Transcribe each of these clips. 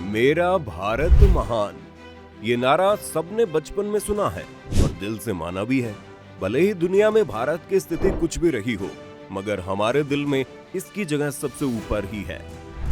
मेरा भारत महान, ये नारा सबने बचपन में सुना है और दिल से माना भी है। भले ही दुनिया में भारत की स्थिति कुछ भी रही हो, मगर हमारे दिल में इसकी जगह सबसे ऊपर ही है,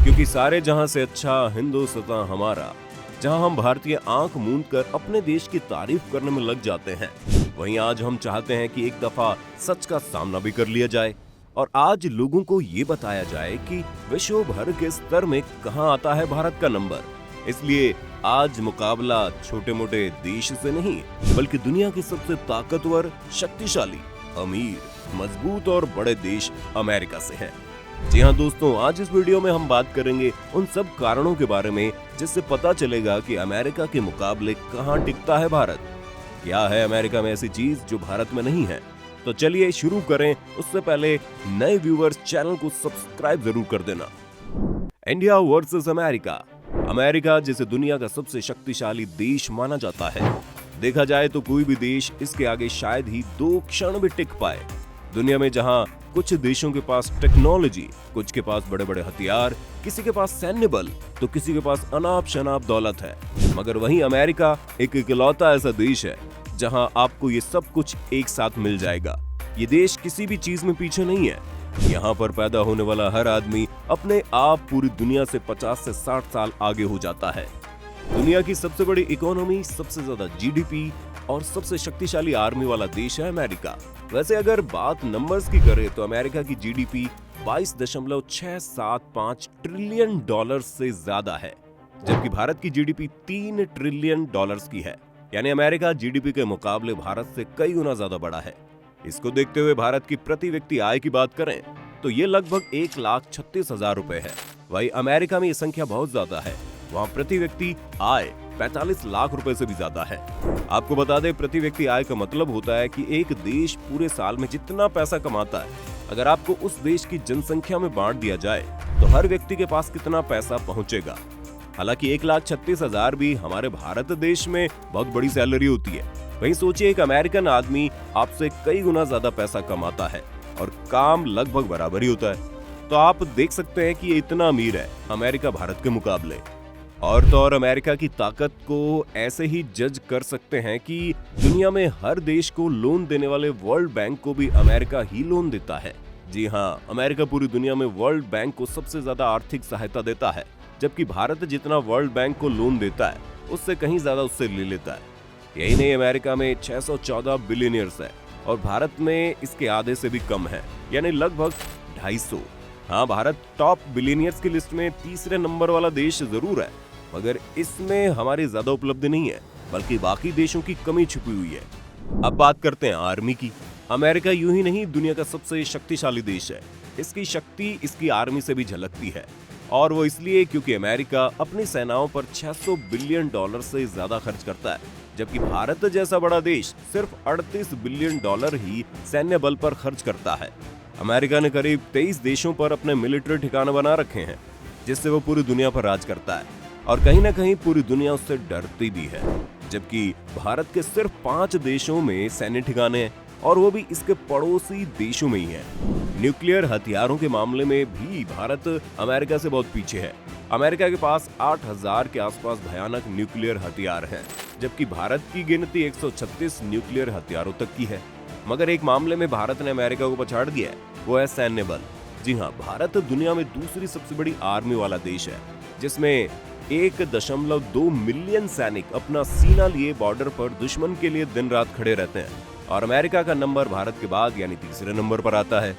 क्योंकि सारे जहां से अच्छा हिंदुस्तान हमारा, जहां हम भारतीय आंख मूंद कर अपने देश की तारीफ करने में लग जाते हैं, वहीं आज हम चाहते हैं कि एक दफा सच का सामना भी कर लिया जाए और आज लोगों को ये बताया जाए कि विश्व भर के स्तर में कहां आता है भारत का नंबर। इसलिए आज मुकाबला छोटे मोटे देश से नहीं, बल्कि दुनिया के सबसे ताकतवर, शक्तिशाली, अमीर, मजबूत और बड़े देश अमेरिका से है। जी हाँ दोस्तों, आज इस वीडियो में हम बात करेंगे उन सब कारणों के बारे में जिससे पता चलेगा कि अमेरिका के मुकाबले कहां टिकता है भारत। क्या है अमेरिका में ऐसी चीज जो भारत में नहीं है? तो चलिए शुरू करें। उससे पहले नए व्यूअर्स चैनल को सब्सक्राइब जरूर कर देना। India versus America. अमेरिका जिसे दुनिया का सबसे शक्तिशाली देश माना जाता है, देखा जाए तो कोई भी देश इसके आगे शायद ही 2 क्षण भी टिक पाए। दुनिया में जहां कुछ देशों के पास टेक्नोलॉजी, कुछ के पास बड़े बड़े हथियार, किसी के पास सैन्य बल, तो किसी के पास अनाप शनाप दौलत है, मगर वहीं अमेरिका एक इकलौता ऐसा देश है जहां आपको ये सब कुछ एक साथ मिल जाएगा। ये देश किसी भी चीज में पीछे नहीं है। यहाँ पर पैदा होने वाला हर आदमी अपने आप पूरी दुनिया से 50 से 60 साल आगे हो जाता है। दुनिया की सबसे बड़ी इकोनॉमी, सबसे ज्यादा जीडीपी और सबसे शक्तिशाली आर्मी वाला देश है अमेरिका। वैसे अगर बात नंबर्स की करें तो अमेरिका की जीडीपी 22.675 ट्रिलियन डॉलर से ज्यादा है, जबकि भारत की जीडीपी 3 ट्रिलियन डॉलर्स की है। यानी अमेरिका जीडीपी के मुकाबले भारत से कई गुना ज्यादा बड़ा है। इसको देखते हुए भारत की प्रति व्यक्ति आय की बात करें तो ये लगभग 1,36,000 रुपए है। वहीं अमेरिका में ये संख्या बहुत ज्यादा है। वहाँ प्रति व्यक्ति आय 45 लाख रुपए से भी ज्यादा है। आपको बता दें, प्रति व्यक्ति आय का मतलब होता है कि एक देश पूरे साल में जितना पैसा कमाता है, अगर आपको उस देश की जनसंख्या में बांट दिया जाए तो हर व्यक्ति के पास कितना पैसा पहुंचेगा। हालांकि 1,36,000 भी हमारे भारत देश में बहुत बड़ी सैलरी होती है। वहीं सोचिए, एक अमेरिकन आदमी आपसे कई गुना ज्यादा पैसा कमाता है और काम लगभग बराबर ही होता है। तो आप देख सकते हैं कि ये इतना अमीर है अमेरिका भारत के मुकाबले। और तो और अमेरिका की ताकत को ऐसे ही जज कर सकते हैं कि दुनिया में हर देश को लोन देने वाले वर्ल्ड बैंक को भी अमेरिका ही लोन देता है। जी हाँ, अमेरिका पूरी दुनिया में वर्ल्ड बैंक को सबसे ज्यादा आर्थिक सहायता देता है, जबकि भारत जितना वर्ल्ड बैंक को लोन देता है उससे कहीं ज्यादा उससे ले लेता है। यही नहीं, अमेरिका में 614 बिलियनियर्स है और भारत में इसके आधे से भी कम है, यानी लगभग 250। हाँ, भारत टॉप बिलियनियर्स की लिस्ट में तीसरे नंबर वाला देश जरूर है, मगर इसमें हमारी ज्यादा उपलब्धि नहीं है, बल्कि बाकी देशों की कमी छुपी हुई है। अब बात करते हैं आर्मी की। अमेरिका यूं ही नहीं दुनिया का सबसे शक्तिशाली देश है। इसकी शक्ति इसकी आर्मी से भी झलकती है, और वो इसलिए क्योंकि अमेरिका अपनी सेनाओं पर 600 बिलियन डॉलर से ज्यादा खर्च करता है, जबकि भारत जैसा बड़ा देश सिर्फ 38 बिलियन डॉलर ही सैन्य बल पर खर्च करता है। अमेरिका ने करीब 23 देशों पर अपने मिलिट्री ठिकाने बना रखे हैं, जिससे वो पूरी दुनिया पर राज करता है और कहीं ना कहीं पूरी दुनिया उससे डरती भी है। जबकि भारत के सिर्फ 5 देशों में सैन्य ठिकाने हैं, और वो भी इसके पड़ोसी देशों में ही है। न्यूक्लियर हथियारों के मामले में भी भारत अमेरिका से बहुत पीछे है। अमेरिका के पास 8,000 के आसपास भयानक न्यूक्लियर हथियार हैं, जबकि भारत की गिनती 136 न्यूक्लियर हथियारों तक की है। मगर एक मामले में भारत ने अमेरिका को पछाड़ दिया है, वो है सैन्य बल। जी हाँ, भारत दुनिया में दूसरी सबसे बड़ी आर्मी वाला देश है, जिसमें 1.2 मिलियन सैनिक अपना सीना लिए बॉर्डर पर दुश्मन के लिए दिन रात खड़े रहते हैं। और अमेरिका का नंबर भारत के बाद यानी तीसरे नंबर पर आता है।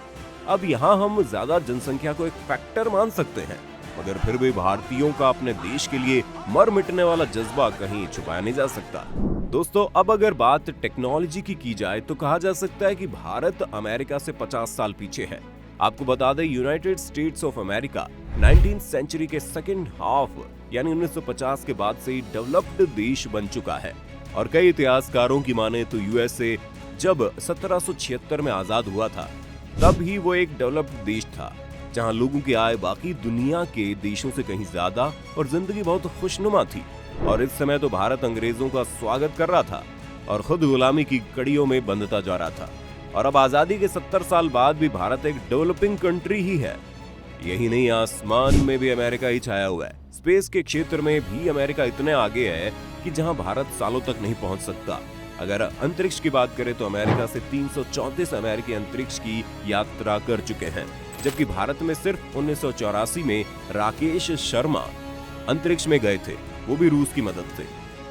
अब यहाँ हम ज्यादा जनसंख्या को एक फैक्टर मान सकते हैं, मगर फिर भी भारतीयों का अपने देश के लिए मर मिटने वाला जज्बा कहीं छुपाया नहीं जा सकता। दोस्तों, अब अगर बात टेक्नोलॉजी की जाए तो कहा जा सकता है कि भारत अमेरिका से 50 साल पीछे है। आपको बता दें, United States of America 19th century के सेकेंड हाफ यानी 1950 के बाद से ही डेवलप्ड देश बन चुका है। और कई इतिहासकारों की माने तो यूएसए जब 1776 में आजाद हुआ था, तब ही वो एक डेवलप्ड देश था, जहां लोगों की आय बाकी दुनिया के देशों से कहीं ज्यादा और जिंदगी बहुत खुशनुमा थी। और इस समय तो भारत अंग्रेजों का स्वागत कर रहा था और खुद गुलामी की कड़ियों में बंधता जा रहा था। और अब आजादी के 70 साल बाद भी भारत एक डेवलपिंग कंट्री ही है। यही नहीं, आसमान में भी अमेरिका ही छाया हुआ है। स्पेस के क्षेत्र में भी अमेरिका इतने आगे है कि जहां भारत सालों तक नहीं पहुंच सकता। अगर अंतरिक्ष की बात करें तो अमेरिका से 334 अमेरिकी अंतरिक्ष की यात्रा कर चुके हैं, जबकि भारत में सिर्फ 1984 में राकेश शर्मा अंतरिक्ष में गए थे, वो भी रूस की मदद से।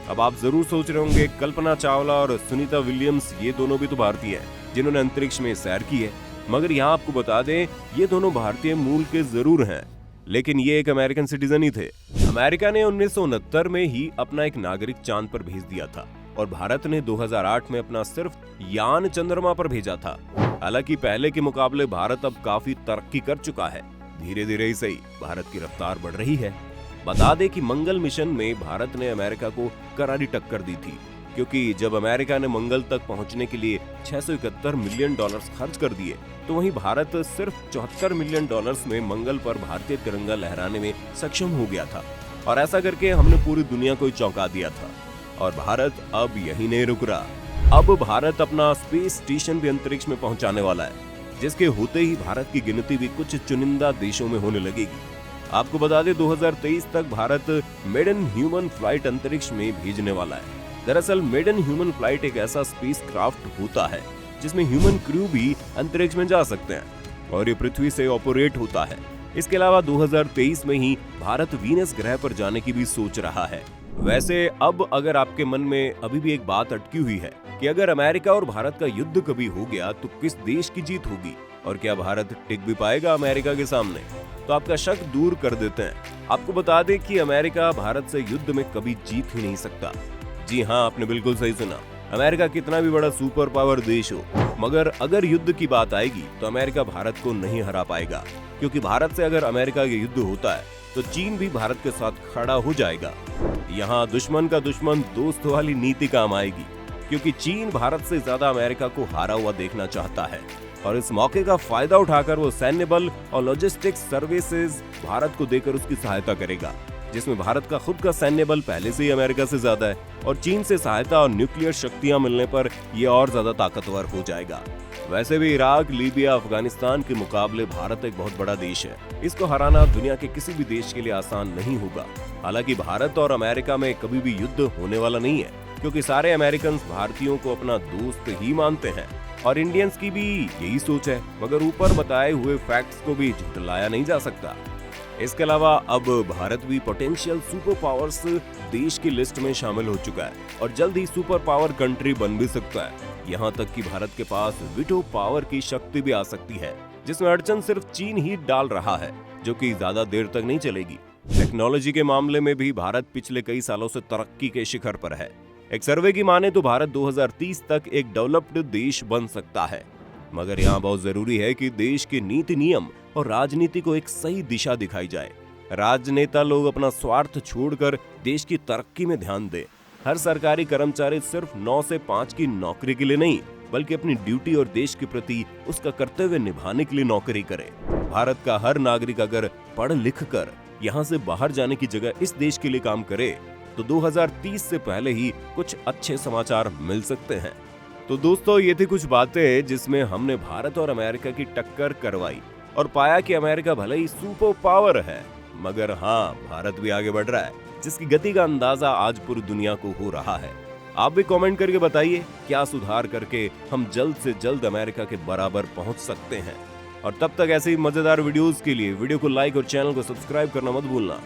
अब आप जरूर सोच रहे होंगे, कल्पना चावला और सुनीता विलियम्स ये दोनों भी तो भारतीय हैं जिन्होंने अंतरिक्ष में सैर की है। मगर यहाँ आपको बता दें, ये दोनों भारतीय मूल के जरूर हैं, लेकिन ये एक अमेरिकन सिटीजन ही थे। अमेरिका ने 1969 में ही अपना एक नागरिक चांद पर भेज दिया था और भारत ने 2008 में अपना सिर्फ यान चंद्रमा पर भेजा था। हालांकि पहले के मुकाबले भारत अब काफी तरक्की कर चुका है। धीरे धीरे ही सही, भारत की रफ्तार बढ़ रही है। बता दें कि मंगल मिशन में भारत ने अमेरिका को करारी टक्कर दी थी, क्योंकि जब अमेरिका ने मंगल तक पहुंचने के लिए $671 मिलियन खर्च कर दिए, तो वहीं भारत सिर्फ $74 मिलियन में मंगल पर भारतीय तिरंगा लहराने में सक्षम हो गया था। और ऐसा करके हमने पूरी दुनिया को चौंका दिया था। और भारत अब यही नहीं रुक रहा। अब भारत अपना स्पेस स्टेशन भी अंतरिक्ष में पहुंचाने वाला है, जिसके होते ही भारत की गिनती भी कुछ चुनिंदा देशों में होने लगेगी। आपको बता दें, 2023 तक भारत मेडन ह्यूमन फ्लाइट अंतरिक्ष में भेजने वाला है। दरअसल मेडन ह्यूमन फ्लाइट एक ऐसा स्पेस क्राफ्ट होता है जिसमें ह्यूमन क्रू भी अंतरिक्ष में जा सकते हैं और ये पृथ्वी से ऑपरेट होता है। इसके अलावा 2023 में ही भारत वीनस ग्रह पर जाने की भी सोच रहा है। वैसे अब अगर आपके मन में अभी भी एक बात अटकी हुई है कि अगर अमेरिका और भारत का युद्ध कभी हो गया तो किस देश की जीत होगी और क्या भारत टिक भी पाएगा अमेरिका के सामने, तो आपका शक दूर कर देते हैं। आपको बता दें कि अमेरिका भारत से युद्ध में कभी जीत ही नहीं सकता। जी हाँ, आपने बिल्कुल सही सुना। अमेरिका कितना भी बड़ा सुपर पावर देश हो, मगर अगर युद्ध की बात आएगी तो अमेरिका भारत को नहीं हरा पाएगा, क्योंकि भारत से अगर अमेरिका का युद्ध होता है तो चीन भी भारत के साथ खड़ा हो जाएगा। यहाँ दुश्मन का दुश्मन दोस्त वाली नीति काम आएगी, क्योंकि चीन भारत से ज्यादा अमेरिका को हारा हुआ देखना चाहता है और इस मौके का फायदा उठाकर वो सैन्य बल और लॉजिस्टिक्स सर्विसेज भारत को देकर उसकी सहायता करेगा, जिसमें भारत का खुद का सैन्य बल पहले से ही अमेरिका से ज्यादा है और चीन से सहायता और न्यूक्लियर शक्तियां मिलने पर यह और ज्यादा ताकतवर हो जाएगा। वैसे भी इराक, लीबिया, अफगानिस्तान के मुकाबले भारत एक बहुत बड़ा देश है। इसको हराना दुनिया के किसी भी देश के लिए आसान नहीं होगा। हालांकि भारत और अमेरिका में कभी भी युद्ध होने वाला नहीं है, क्योंकि सारे अमेरिकन भारतीयों को अपना दोस्त ही मानते हैं और इंडियंस की भी यही सोच है। मगर ऊपर बताए हुए फैक्ट्स को भी झुठलाया नहीं जा सकता। इसके अलावा अब भारत भी पोटेंशियल सुपर पावर्स देश की लिस्ट में शामिल हो चुका है और जल्द ही सुपर पावर कंट्री बन भी सकता है। यहाँ तक कि भारत के पास वीटो पावर की शक्ति भी आ सकती है, जिसमें अड़चन सिर्फ चीन ही डाल रहा है, जो कि ज्यादा देर तक नहीं चलेगी। टेक्नोलॉजी के मामले में भी भारत पिछले कई सालों से तरक्की के शिखर पर है। एक सर्वे की माने तो भारत 2030 तक एक डेवलप्ड देश बन सकता है, मगर यहाँ बहुत जरूरी है कि देश के नीति नियम और राजनीति को एक सही दिशा दिखाई जाए। राजनेता लोग अपना स्वार्थ छोड़कर देश की तरक्की में ध्यान दें। हर सरकारी कर्मचारी सिर्फ 9 से 5 की नौकरी के लिए नहीं, बल्कि अपनी ड्यूटी और देश के प्रति उसका कर्तव्य निभाने के लिए नौकरी करे। भारत का हर नागरिक अगर पढ़ लिख कर यहाँ से बाहर जाने की जगह इस देश के लिए काम करे तो 2030 से पहले ही कुछ अच्छे समाचार मिल सकते हैं। तो दोस्तों, ये थी कुछ बातें जिसमें हमने भारत और अमेरिका की टक्कर करवाई और पाया कि अमेरिका भले ही सुपर पावर है, मगर हाँ, भारत भी आगे बढ़ रहा है, जिसकी गति का अंदाजा आज पूरी दुनिया को हो रहा है। आप भी कमेंट करके बताइए क्या सुधार करके हम जल्द से जल्द अमेरिका के बराबर पहुंच सकते हैं। और तब तक ऐसे ही मजेदार वीडियोस के लिए वीडियो को लाइक और चैनल को सब्सक्राइब करना मत भूलना।